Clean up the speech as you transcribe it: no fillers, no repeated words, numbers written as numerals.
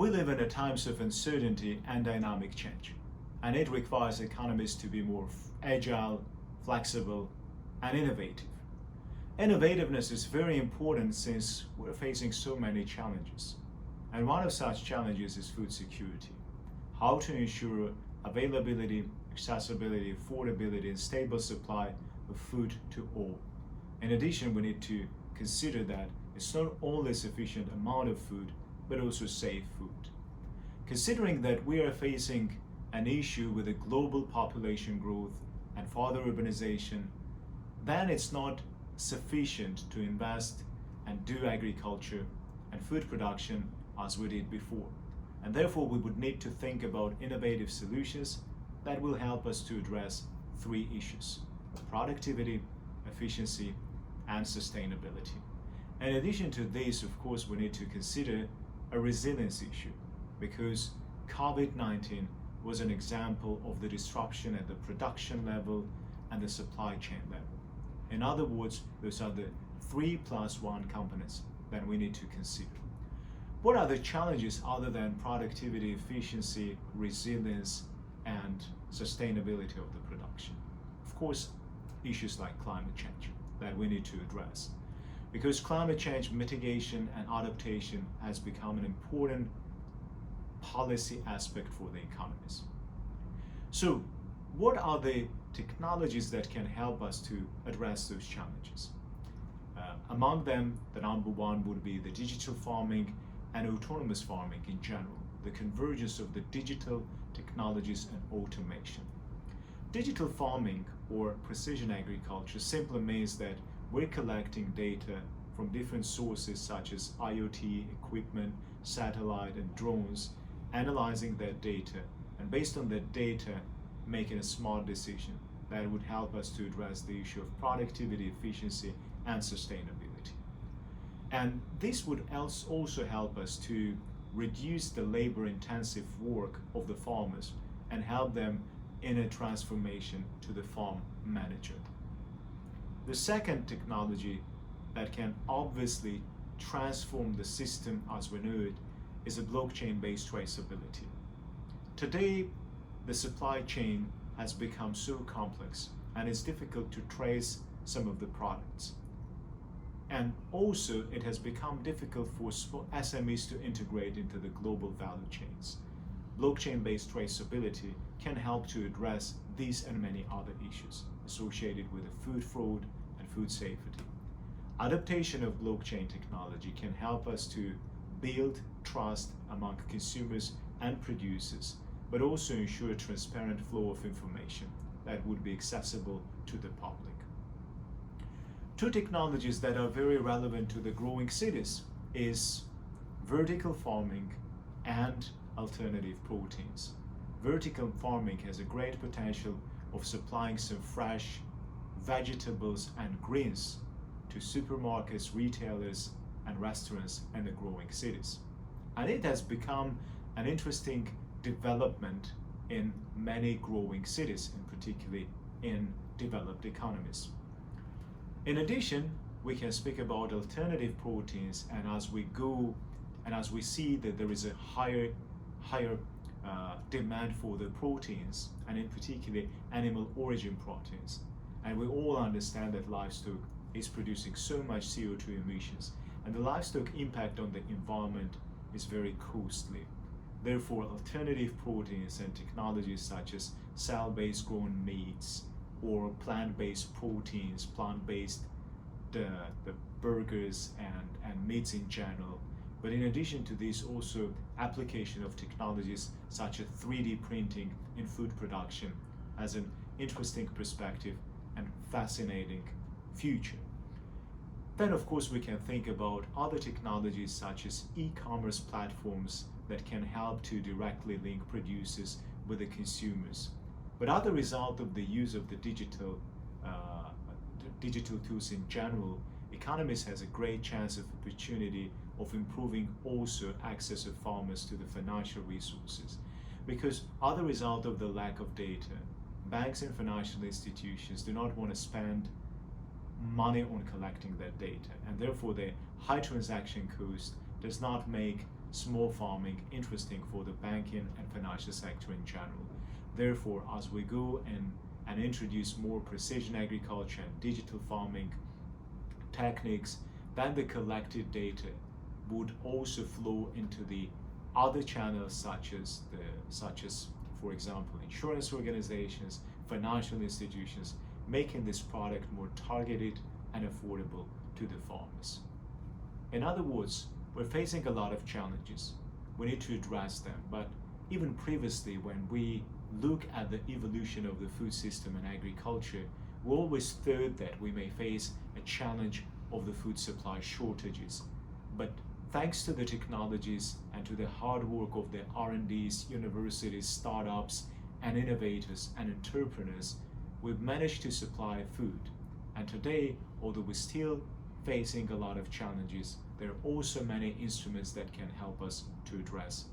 We live in times of uncertainty and dynamic change, and it requires economists to be more agile, flexible, and innovative. Innovativeness is very important since we're facing so many challenges. And one of such challenges is food security. How to ensure availability, accessibility, affordability, and stable supply of food to all. In addition, we need to consider that it's not only sufficient amount of food, but also safe food. Considering that we are facing an issue with a global population growth and further urbanization, then it's not sufficient to invest and do agriculture and food production as we did before. And therefore, we would need to think about innovative solutions that will help us to address three issues: productivity, efficiency, and sustainability. In addition to this, of course, we need to consider a resilience issue, because COVID-19 was an example of the disruption at the production level and the supply chain level. In other words, those are the 3+1 components that we need to consider. What are the challenges other than productivity, efficiency, resilience, and sustainability of the production? Of course, issues like climate change that we need to address, because climate change mitigation and adaptation has become an important policy aspect for the economies. So, what are the technologies that can help us to address those challenges? Among them, the number one would be the digital farming and autonomous farming in general, the convergence of the digital technologies and automation. Digital farming, or precision agriculture, simply means that we're collecting data from different sources such as IoT, equipment, satellite, and drones, analyzing that data, and based on that data, making a smart decision that would help us to address the issue of productivity, efficiency, and sustainability. And this would also help us to reduce the labor-intensive work of the farmers and help them in a transformation to the farm manager. The second technology that can obviously transform the system as we know it is a blockchain-based traceability. Today, the supply chain has become so complex and it's difficult to trace some of the products. And also, it has become difficult for SMEs to integrate into the global value chains. Blockchain-based traceability can help to address these and many other issues associated with food fraud and food safety. Adaptation of blockchain technology can help us to build trust among consumers and producers, but also ensure a transparent flow of information that would be accessible to the public. Two technologies that are very relevant to the growing cities is vertical farming and alternative proteins. Vertical farming has a great potential of supplying some fresh vegetables and greens to supermarkets, retailers, and restaurants in the growing cities. And it has become an interesting development in many growing cities, and particularly in developed economies. In addition, we can speak about alternative proteins, and as we go and as we see that there is a higher demand for the proteins, and in particular animal origin proteins, and we all understand that livestock is producing so much CO2 emissions, and the livestock impact on the environment is very costly. Therefore, alternative proteins and technologies such as cell-based grown meats or plant-based proteins, plant-based the burgers and meats in general. But in addition to this, also application of technologies such as 3D printing in food production has an interesting perspective and fascinating future. Then of course we can think about other technologies such as e-commerce platforms that can help to directly link producers with the consumers. But as a result of the use of the digital tools in general, economists has a great chance of opportunity of improving also access of farmers to the financial resources. Because as a result of the lack of data, banks and financial institutions do not want to spend money on collecting that data, and therefore the high transaction cost does not make small farming interesting for the banking and financial sector in general. Therefore, as we go and introduce more precision agriculture and digital farming techniques, then the collected data would also flow into the other channels such as for example insurance organizations, financial institutions, making this product more targeted and affordable to the farmers. In other words, we're facing a lot of challenges. We need to address them, but even previously, when we look at the evolution of the food system and agriculture, we always thought that we may face a challenge of the food supply shortages. But thanks to the technologies and to the hard work of the R&Ds, universities, startups, and innovators and entrepreneurs, we've managed to supply food. And today, although we're still facing a lot of challenges, there are also many instruments that can help us to address